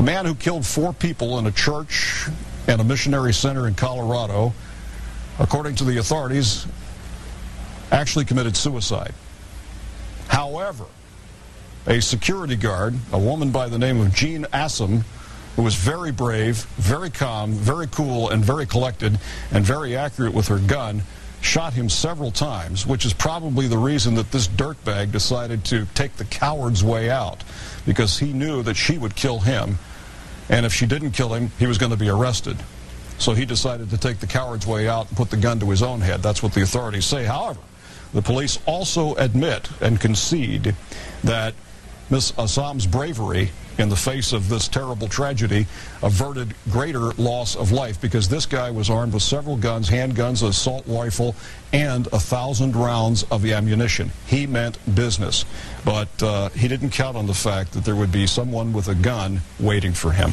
The man who killed 4 people in a church and a missionary center in Colorado, according to the authorities, actually committed suicide. However, a security guard, a woman by the name of Jean Assam, who was very brave, very calm, very cool, and very collected, and very accurate with her gun, shot him several times, which is probably the reason that this dirtbag decided to take the coward's way out, because he knew that she would kill him, and if she didn't kill him, he was going to be arrested. So he decided to take the coward's way out and put the gun to his own head. That's what the authorities say. However, the police also admit and concede that Ms. Assam's bravery in the face of this terrible tragedy averted greater loss of life, because this guy was armed with several guns, handguns, an assault rifle, and 1,000 rounds of ammunition. He meant business, but he didn't count on the fact that there would be someone with a gun waiting for him.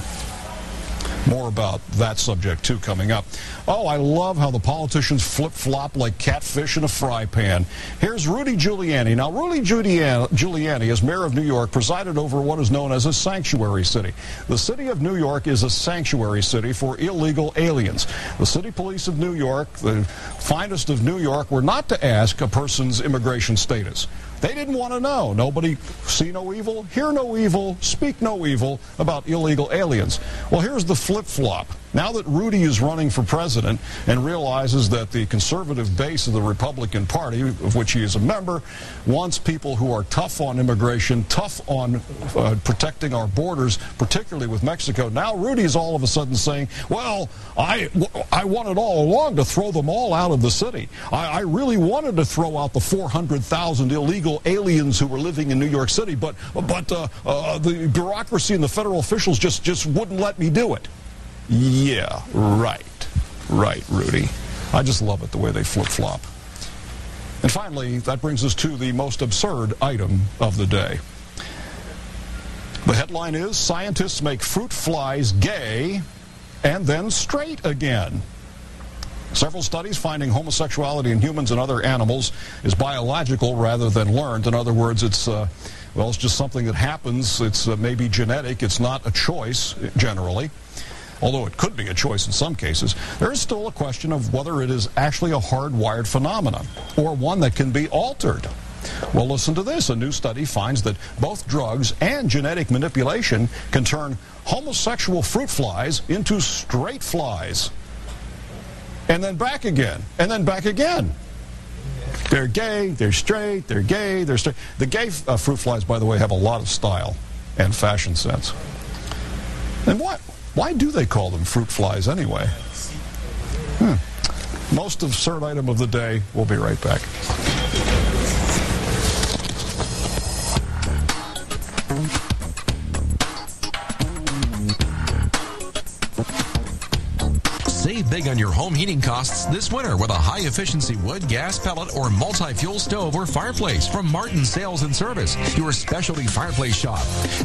More about that subject, too, coming up. Oh, I love how the politicians flip-flop like catfish in a fry pan. Here's Rudy Giuliani. Now, Rudy Giuliani, as mayor of New York, presided over what is known as a sanctuary city. The city of New York is a sanctuary city for illegal aliens. The city police of New York, the finest of New York, were not to ask a person's immigration status. They didn't want to know. Nobody see no evil, hear no evil, speak no evil about illegal aliens. Well, here's the flip-flop. Now that Rudy is running for president and realizes that the conservative base of the Republican Party, of which he is a member, wants people who are tough on immigration, tough on protecting our borders, particularly with Mexico, now Rudy is all of a sudden saying, well, I wanted all along to throw them all out of the city. I really wanted to throw out the 400,000 illegal aliens who were living in New York City, but the bureaucracy and the federal officials just wouldn't let me do it. Yeah, right, Rudy. I just love it, the way they flip-flop. And finally, that brings us to the most absurd item of the day. The headline is, scientists make fruit flies gay and then straight again. Several studies finding homosexuality in humans and other animals is biological rather than learned. In other words, it's just something that happens. It's maybe genetic. It's not a choice, generally. Although it could be a choice in some cases, there is still a question of whether it is actually a hardwired phenomenon or one that can be altered. Well, listen to this. A new study finds that both drugs and genetic manipulation can turn homosexual fruit flies into straight flies. And then back again, and then back again. They're gay, they're straight, they're gay, they're straight. The gay fruit flies, by the way, have a lot of style and fashion sense. And why do they call them fruit flies anyway? Most absurd item of the day. We'll be right back. Save big on your home heating costs this winter with a high-efficiency wood, gas, pellet, or multi-fuel stove or fireplace from Martin Sales and Service, your specialty fireplace shop.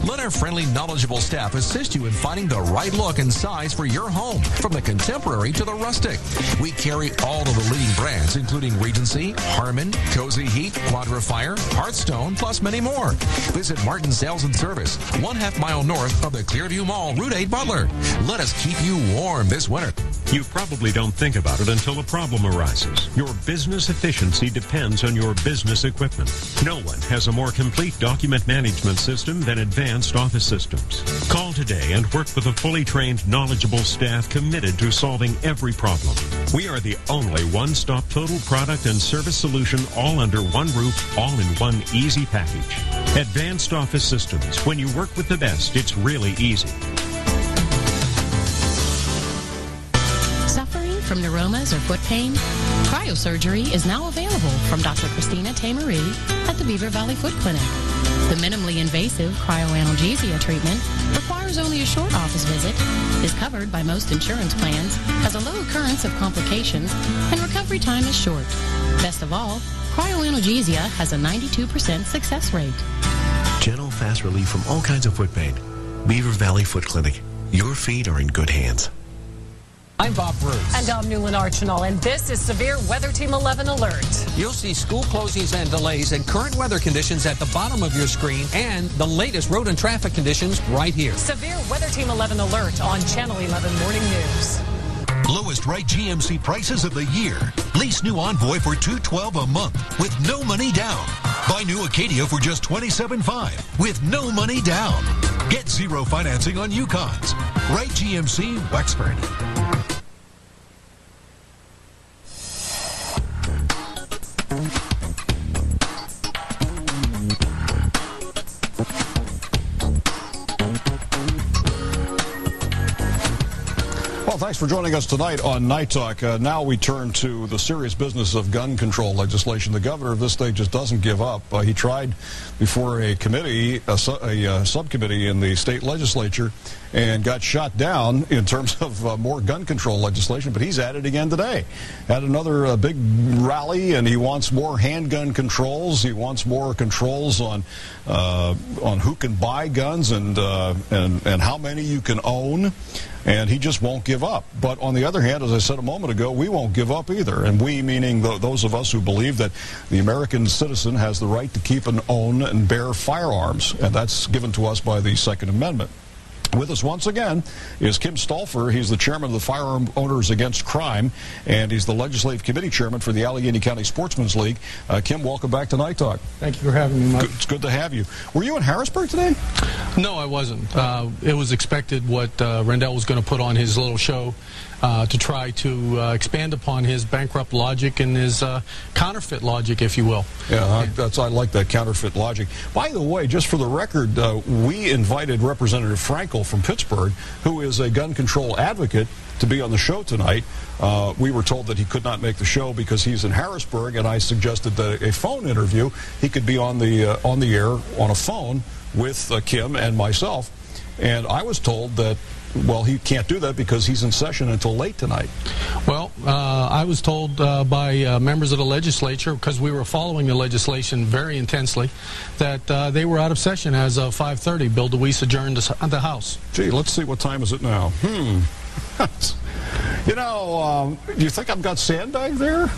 Let our friendly, knowledgeable staff assist you in finding the right look and size for your home, from the contemporary to the rustic. We carry all of the leading brands, including Regency, Harmon, Cozy Heat, Quadrafire, Hearthstone, plus many more. Visit Martin Sales and Service, 1/2 mile north of the Clearview Mall, Route 8 Butler. Let us keep you warm this winter. You probably don't think about it until a problem arises. Your business efficiency depends on your business equipment. No one has a more complete document management system than Advanced Office Systems. Call today and work with a fully trained, knowledgeable staff committed to solving every problem. We are the only one-stop total product and service solution, all under one roof, all in one easy package. Advanced Office Systems. When you work with the best, it's really easy. From neuromas or foot pain? Cryosurgery is now available from Dr. Christina Tamaree at the Beaver Valley Foot Clinic. The minimally invasive cryoanalgesia treatment requires only a short office visit, is covered by most insurance plans, has a low occurrence of complications, and recovery time is short. Best of all, cryoanalgesia has a 92% success rate. Gentle, fast relief from all kinds of foot pain. Beaver Valley Foot Clinic. Your feet are in good hands. I'm Bob Bruce. And I'm Newland Archinal, and this is Severe Weather Team 11 Alert. You'll see school closings and delays and current weather conditions at the bottom of your screen and the latest road and traffic conditions right here. Severe Weather Team 11 Alert on Channel 11 Morning News. Lowest right GMC prices of the year. Lease new Envoy for $212 a month with no money down. Buy new Acadia for just $27.5 with no money down. Get zero financing on Yukons. Right GMC, Wexford. Well, thanks for joining us tonight on Night Talk. Now we turn to the serious business of gun control legislation. The governor of this state just doesn't give up. He tried before a committee, a subcommittee in the state legislature, and got shot down in terms of more gun control legislation, but he's at it again today. Had another big rally, and he wants more handgun controls. He wants more controls on who can buy guns and how many you can own. And he just won't give up. But on the other hand, as I said a moment ago, we won't give up either. And we, meaning those of us who believe that the American citizen has the right to keep and own and bear firearms. And that's given to us by the Second Amendment. With us once again is Kim Stolfer. He's the chairman of the Firearm Owners Against Crime, and he's the legislative committee chairman for the Allegheny County Sportsman's League. Kim, welcome back to Night Talk. Thank you for having me, Mike. It's good to have you. Were you in Harrisburg today? No, I wasn't. It was expected what Rendell was going to put on his little show to try to expand upon his bankrupt logic and his counterfeit logic, if you will. Yeah, I like that counterfeit logic. By the way, just for the record, we invited Representative Frankel from Pittsburgh, who is a gun control advocate, to be on the show tonight. We were told that he could not make the show because he's in Harrisburg, and I suggested that a phone interview, he could be on the air on a phone with Kim and myself. And I was told that, well, he can't do that because he's in session until late tonight. Well, I was told by members of the legislature, because we were following the legislation very intensely, that they were out of session as of 5:30. Bill DeWeese adjourned the House. Gee, let's see, what time is it now? You know, do you think I've got sandbag there?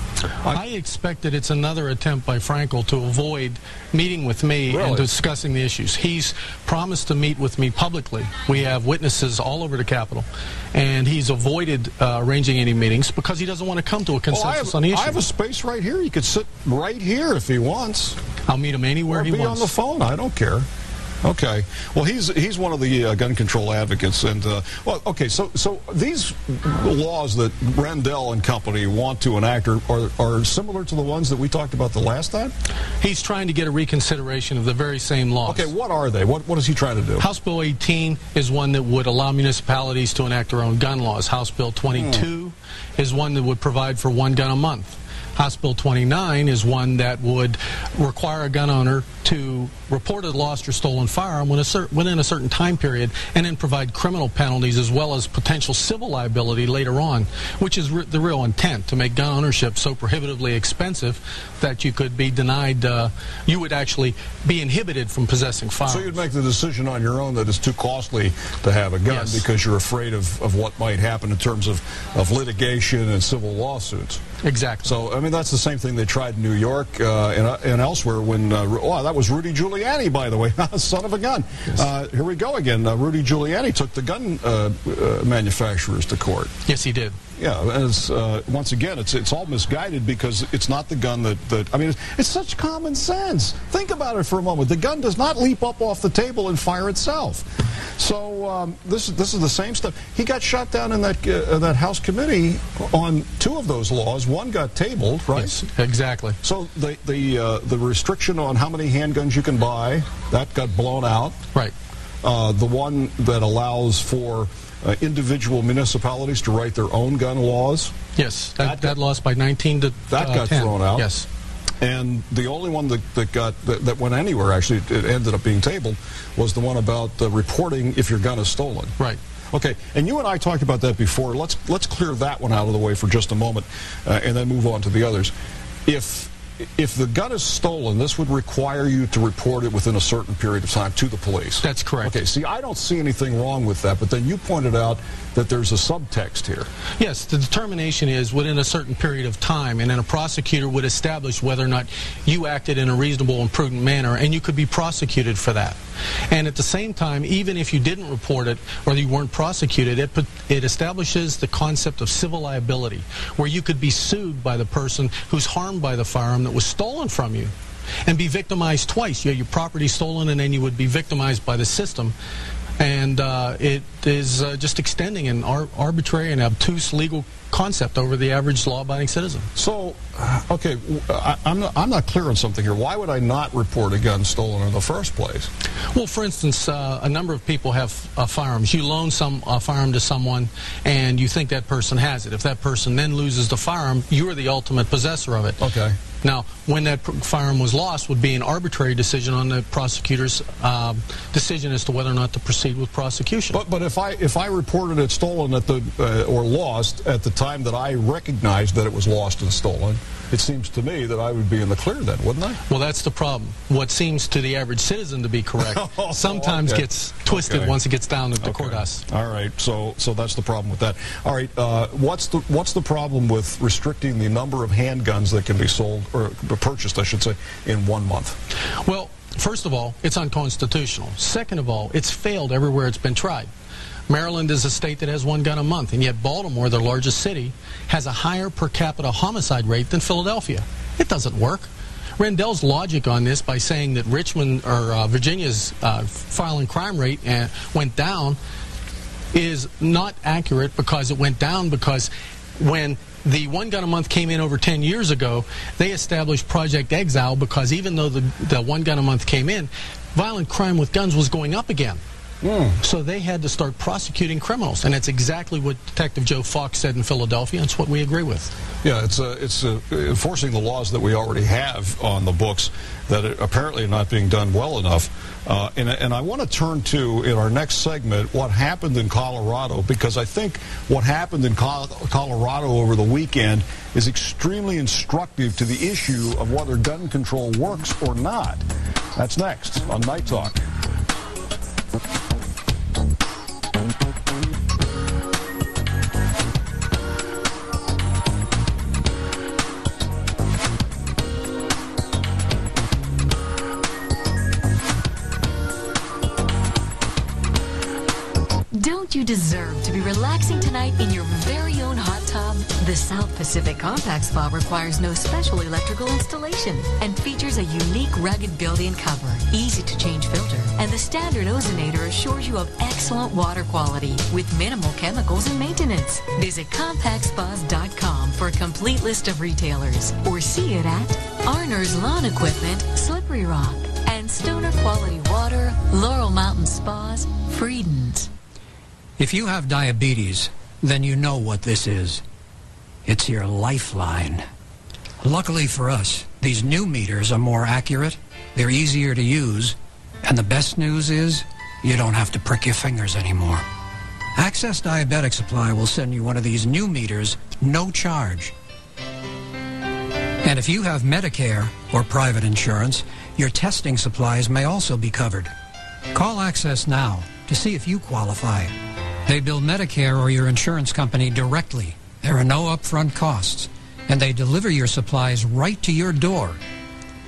I expect that it's another attempt by Frankel to avoid meeting with me and discussing the issues. He's promised to meet with me publicly. We have witnesses all over the Capitol, and he's avoided arranging any meetings because he doesn't want to come to a consensus on the issue. I have a space right here. He could sit right here if he wants. I'll meet him anywhere he wants. Or be on the phone. I don't care. Okay. Well, he's one of the gun control advocates, and well, okay. So these laws that Rendell and company want to enact are similar to the ones that we talked about the last time. He's trying to get a reconsideration of the very same laws. Okay. What are they? What is he trying to do? House Bill 18 is one that would allow municipalities to enact their own gun laws. House Bill 22 is one that would provide for one gun a month. House Bill 29 is one that would require a gun owner to report a lost or stolen firearm within a certain time period, and then provide criminal penalties as well as potential civil liability later on, which is the real intent, to make gun ownership so prohibitively expensive that you could be denied, you would actually be inhibited from possessing firearms. So you'd make the decision on your own that it's too costly to have a gun because you're afraid of what might happen in terms of litigation and civil lawsuits. Exactly. So, I mean, that's the same thing they tried in New York and elsewhere when, that was Rudy Giuliani, by the way, son of a gun. Yes. Here we go again. Rudy Giuliani took the gun manufacturers to court. Yes, he did. Yeah, as once again, it's all misguided because it's not the gun that I mean, it's such common sense. Think about it for a moment. The gun does not leap up off the table and fire itself. So this is the same stuff. He got shot down in that House committee on two of those laws. One got tabled, right? Yes, exactly. So the restriction on how many handguns you can buy, that got blown out. Right. The one that allows for individual municipalities to write their own gun laws. Yes, that lost by 19 to 10. That got thrown out. Yes. And the only one that went anywhere, actually, it ended up being tabled, was the one about reporting if your gun is stolen. Right. Okay, and you and I talked about that before. Let's clear that one out of the way for just a moment, and then move on to the others. If if the gun is stolen, this would require you to report it within a certain period of time to the police. That's correct. Okay, see, I don't see anything wrong with that, but then you pointed out that there's a subtext here. Yes, the determination is within a certain period of time, and then a prosecutor would establish whether or not you acted in a reasonable and prudent manner, and you could be prosecuted for that. And at the same time, even if you didn't report it or you weren't prosecuted, it establishes the concept of civil liability, where you could be sued by the person who's harmed by the firearm that was stolen from you and be victimized twice. You had your property stolen, and then you would be victimized by the system. And it is just extending an arbitrary and obtuse legal concept over the average law-abiding citizen. So, okay, I'm not clear on something here. Why would I not report a gun stolen in the first place? Well, for instance, a number of people have firearms. You loan a firearm to someone, and you think that person has it. If that person then loses the firearm, you are the ultimate possessor of it. Okay. Now, when that firearm was lost would be an arbitrary decision on the prosecutor's decision as to whether or not to proceed with prosecution. But if I reported it stolen at or lost at the time that I recognized that it was lost and stolen, it seems to me that I would be in the clear then, wouldn't I? Well, that's the problem. What seems to the average citizen to be correct sometimes gets twisted once it gets down to the courthouse. All right, so that's the problem with that. All right, what's the problem with restricting the number of handguns that can be sold or purchased, I should say, in 1 month? Well, first of all, it's unconstitutional. Second of all, it's failed everywhere it's been tried. Maryland is a state that has 1 gun a month, and yet Baltimore, the largest city, has a higher per capita homicide rate than Philadelphia. It doesn't work. Rendell's logic on this by saying that Richmond or Virginia's violent crime rate went down is not accurate, because it went down because when the 1 gun a month came in over 10 years ago, they established Project Exile, because even though the 1 gun a month came in, violent crime with guns was going up again. So they had to start prosecuting criminals, and that's exactly what Detective Joe Fox said in Philadelphia, and it's what we agree with. Yeah, it's enforcing the laws that we already have on the books that apparently are not being done well enough. And I want to turn to, in our next segment, what happened in Colorado, because I think what happened in Colorado over the weekend is extremely instructive to the issue of whether gun control works or not. That's next on Night Talk. Don't you deserve to be relaxing tonight in your very own hot tub? The South Pacific Compact Spa requires no special electrical installation and features a unique rugged built-in cover, easy to change filter, and the standard ozonator assures you of excellent water quality with minimal chemicals and maintenance. Visit CompactSpas.com for a complete list of retailers, or see it at Arner's Lawn Equipment, Slippery Rock, and Stoner Quality Water, Laurel Mountain Spas, Frieden's. If you have diabetes, then you know what this is. It's your lifeline. Luckily for us, these new meters are more accurate, they're easier to use, and the best news is you don't have to prick your fingers anymore. Access Diabetic Supply will send you one of these new meters, no charge. And if you have Medicare or private insurance, your testing supplies may also be covered. Call Access now to see if you qualify. They bill Medicare or your insurance company directly. There are no upfront costs, and they deliver your supplies right to your door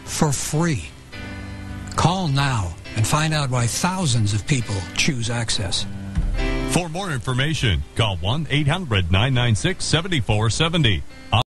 for free. Call now and find out why thousands of people choose Access. For more information, call 1-800-996-7470.